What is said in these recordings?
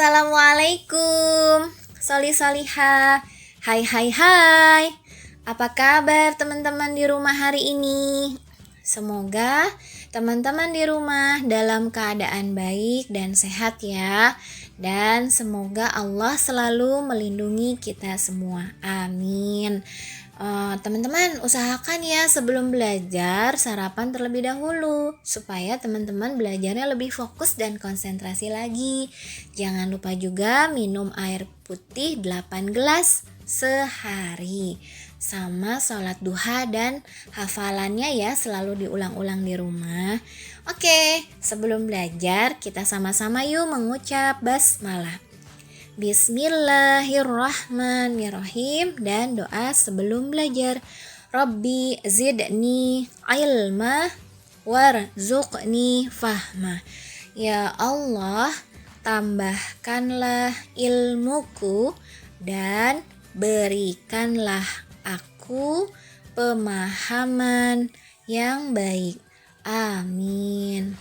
Assalamualaikum Solih-solihah. Hai. Apa kabar teman-teman di rumah hari ini? Semoga teman-teman di rumah dalam keadaan baik dan sehat ya. Dan semoga Allah selalu melindungi kita semua. Amin. Teman-teman usahakan ya sebelum belajar sarapan terlebih dahulu supaya teman-teman belajarnya lebih fokus dan konsentrasi lagi. Jangan lupa juga minum air putih 8 gelas sehari, sama sholat duha dan hafalannya ya selalu diulang-ulang di rumah. Oke, sebelum belajar kita sama-sama yuk mengucap basmalah. Bismillahirrahmanirrahim, dan doa sebelum belajar. Rabbi zidni ilma warzuqni fahma. Ya Allah, tambahkanlah ilmuku dan berikanlah aku pemahaman yang baik. Amin.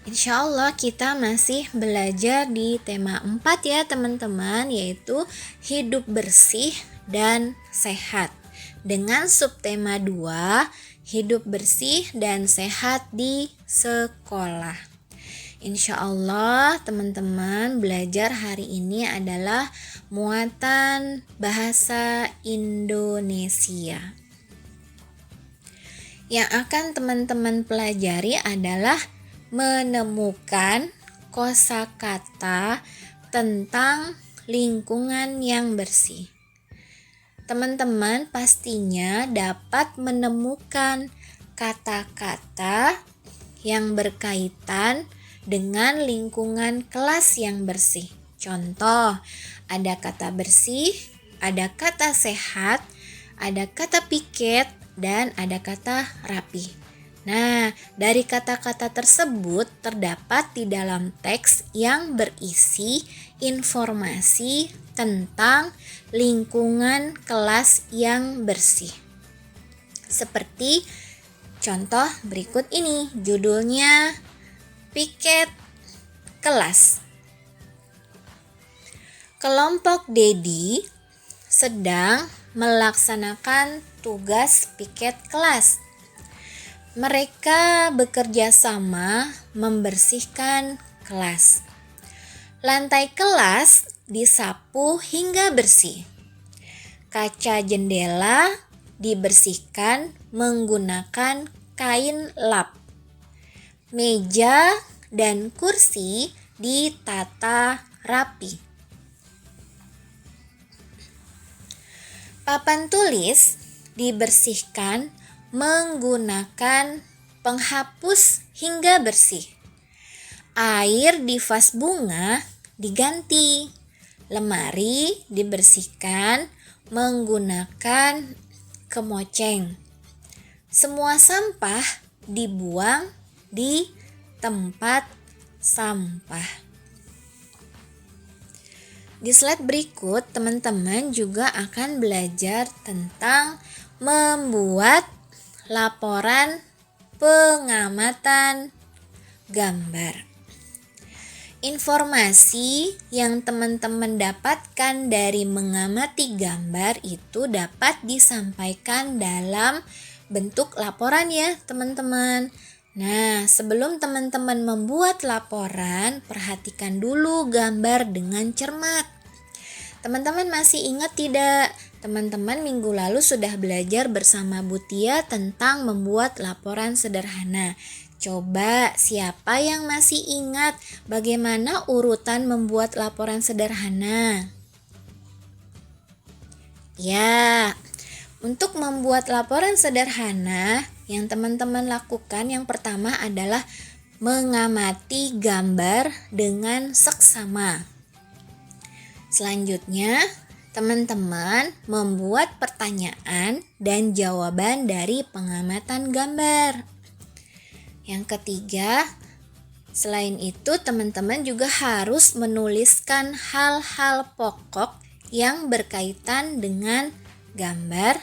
Insya Allah kita masih belajar di tema 4 ya teman-teman, yaitu hidup bersih dan sehat. Dengan subtema 2, hidup bersih dan sehat di sekolah. Insya Allah teman-teman belajar hari ini adalah muatan bahasa Indonesia. Yang akan teman-teman pelajari adalah menemukan kosakata tentang lingkungan yang bersih. Teman-teman pastinya dapat menemukan kata-kata yang berkaitan dengan lingkungan kelas yang bersih. Contoh, ada kata bersih, ada kata sehat, ada kata piket, dan ada kata rapi. Nah, dari kata-kata tersebut terdapat di dalam teks yang berisi informasi tentang lingkungan kelas yang bersih. Seperti contoh berikut ini, judulnya Piket Kelas. Kelompok Dedi sedang melaksanakan tugas piket kelas. Mereka bekerja sama membersihkan kelas. Lantai kelas disapu hingga bersih. Kaca jendela dibersihkan menggunakan kain lap. Meja dan kursi ditata rapi. Papan tulis dibersihkan menggunakan penghapus hingga bersih. Air di vas bunga diganti. Lemari dibersihkan menggunakan kemoceng. Semua sampah dibuang di tempat sampah. Di slide berikut, teman-teman juga akan belajar tentang membuat laporan pengamatan gambar. Informasi yang teman-teman dapatkan dari mengamati gambar itu dapat disampaikan dalam bentuk laporan ya teman-teman. Nah, sebelum teman-teman membuat laporan, perhatikan dulu gambar dengan cermat. Teman-teman masih ingat tidak? Teman-teman minggu lalu sudah belajar bersama Bu Tia tentang membuat laporan sederhana. Coba siapa yang masih ingat bagaimana urutan membuat laporan sederhana? Ya, untuk membuat laporan sederhana yang teman-teman lakukan yang pertama adalah mengamati gambar dengan seksama. Selanjutnya, teman-teman membuat pertanyaan dan jawaban dari pengamatan gambar. Yang ketiga, selain itu teman-teman juga harus menuliskan hal-hal pokok yang berkaitan dengan gambar.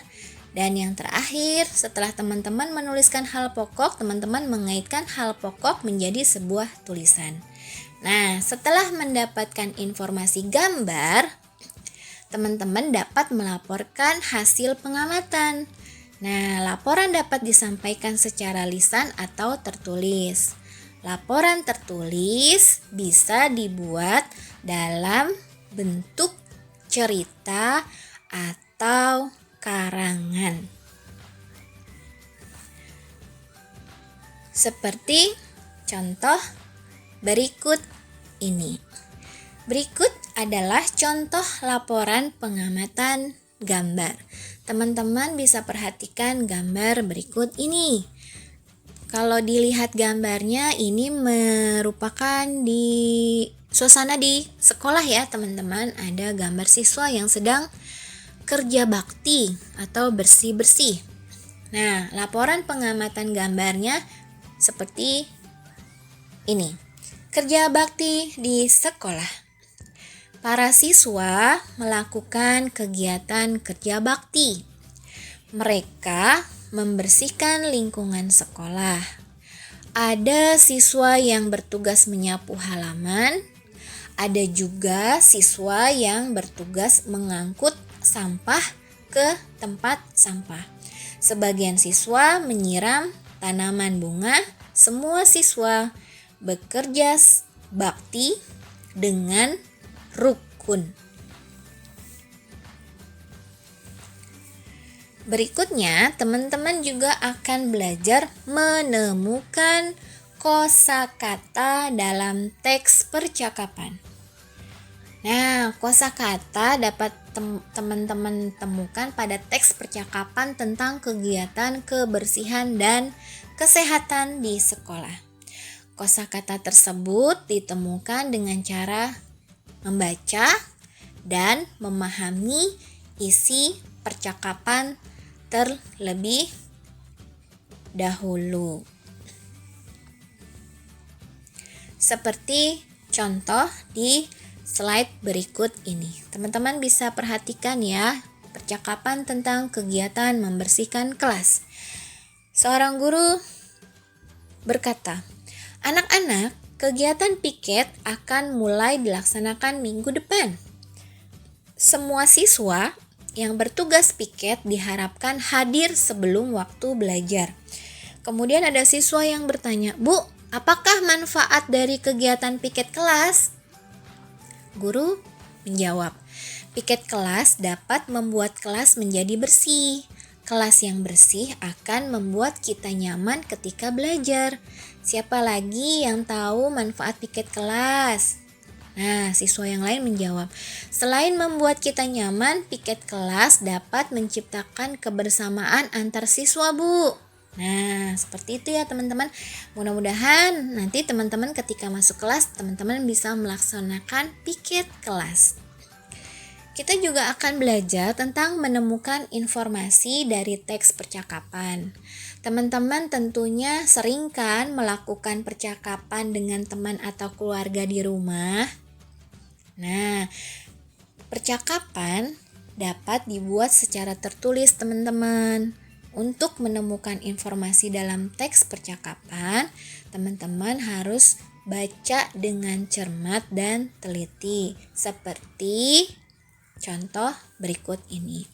Dan yang terakhir, setelah teman-teman menuliskan hal pokok, teman-teman mengaitkan hal pokok menjadi sebuah tulisan. Nah, setelah mendapatkan informasi gambar, teman-teman dapat melaporkan hasil pengamatan. Nah, laporan dapat disampaikan secara lisan atau tertulis. Laporan tertulis bisa dibuat dalam bentuk cerita atau karangan. Seperti contoh berikut ini. Berikut adalah contoh laporan pengamatan gambar. Teman-teman bisa perhatikan gambar berikut ini. Kalau dilihat gambarnya, ini merupakan suasana di sekolah ya teman-teman. Ada gambar siswa yang sedang kerja bakti atau bersih-bersih. Nah, laporan pengamatan gambarnya seperti ini. Kerja bakti di sekolah. Para siswa melakukan kegiatan kerja bakti. Mereka membersihkan lingkungan sekolah. Ada siswa yang bertugas menyapu halaman. Ada juga siswa yang bertugas mengangkut sampah ke tempat sampah. Sebagian siswa menyiram tanaman bunga. Semua siswa bekerja bakti dengan rukun. Berikutnya, teman-teman juga akan belajar menemukan kosakata dalam teks percakapan. Nah, kosakata dapat teman-teman temukan pada teks percakapan tentang kegiatan kebersihan dan kesehatan di sekolah. Kosakata tersebut ditemukan dengan cara membaca dan memahami isi percakapan terlebih dahulu. Seperti contoh di slide berikut ini. Teman-teman bisa perhatikan ya, percakapan tentang kegiatan membersihkan kelas. Seorang guru berkata, "Anak-anak, kegiatan piket akan mulai dilaksanakan minggu depan. Semua siswa yang bertugas piket diharapkan hadir sebelum waktu belajar." Kemudian ada siswa yang bertanya, "Bu, apakah manfaat dari kegiatan piket kelas?" Guru menjawab, "Piket kelas dapat membuat kelas menjadi bersih. Kelas yang bersih akan membuat kita nyaman ketika belajar. Siapa lagi yang tahu manfaat piket kelas?" Nah, siswa yang lain menjawab, "Selain membuat kita nyaman, piket kelas dapat menciptakan kebersamaan antar siswa, Bu." Nah, seperti itu ya teman-teman. Mudah-mudahan nanti teman-teman ketika masuk kelas, teman-teman bisa melaksanakan piket kelas. Kita juga akan belajar tentang menemukan informasi dari teks percakapan. Teman-teman tentunya sering kan melakukan percakapan dengan teman atau keluarga di rumah. Nah, percakapan dapat dibuat secara tertulis teman-teman. Untuk menemukan informasi dalam teks percakapan, teman-teman harus baca dengan cermat dan teliti. Seperti contoh berikut ini.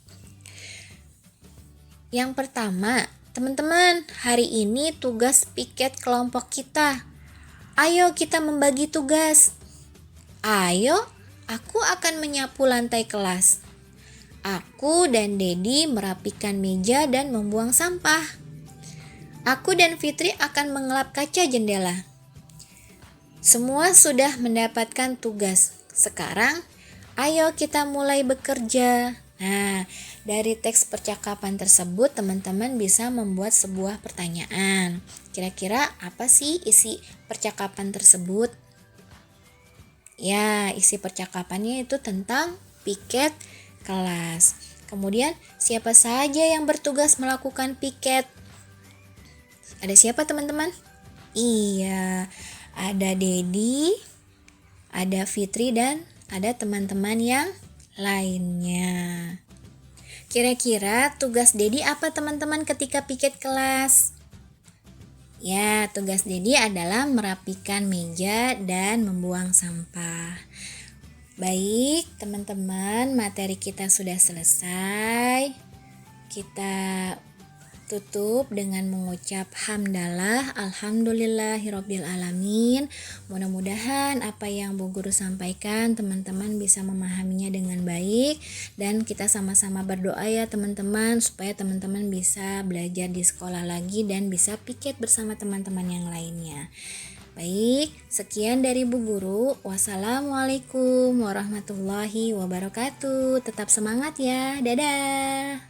Yang pertama, teman-teman, hari ini tugas piket kelompok kita. Ayo kita membagi tugas. Ayo, aku akan menyapu lantai kelas. Aku dan Dedi merapikan meja dan membuang sampah. Aku dan Fitri akan mengelap kaca jendela. Semua sudah mendapatkan tugas. Sekarang, ayo kita mulai bekerja. Nah, dari teks percakapan tersebut teman-teman bisa membuat sebuah pertanyaan. Kira-kira apa sih isi percakapan tersebut? Ya, isi percakapannya itu tentang piket kelas. Kemudian, siapa saja yang bertugas melakukan piket? Ada siapa teman-teman? Iya, ada Dedi, ada Fitri, dan ada teman-teman yang lainnya. Kira-kira tugas Dedi apa teman-teman ketika piket kelas? Ya, tugas Dedi adalah merapikan meja dan membuang sampah. Baik, teman-teman, materi kita sudah selesai. Kita tutup dengan mengucap hamdalah, alhamdulillahirabbil alamin. Mudah-mudahan apa yang Bu Guru sampaikan teman-teman bisa memahaminya dengan baik, dan kita sama-sama berdoa ya teman-teman supaya teman-teman bisa belajar di sekolah lagi dan bisa piket bersama teman-teman yang lainnya. Baik, sekian dari Bu Guru. Wassalamualaikum warahmatullahi wabarakatuh. Tetap semangat ya. Dadah.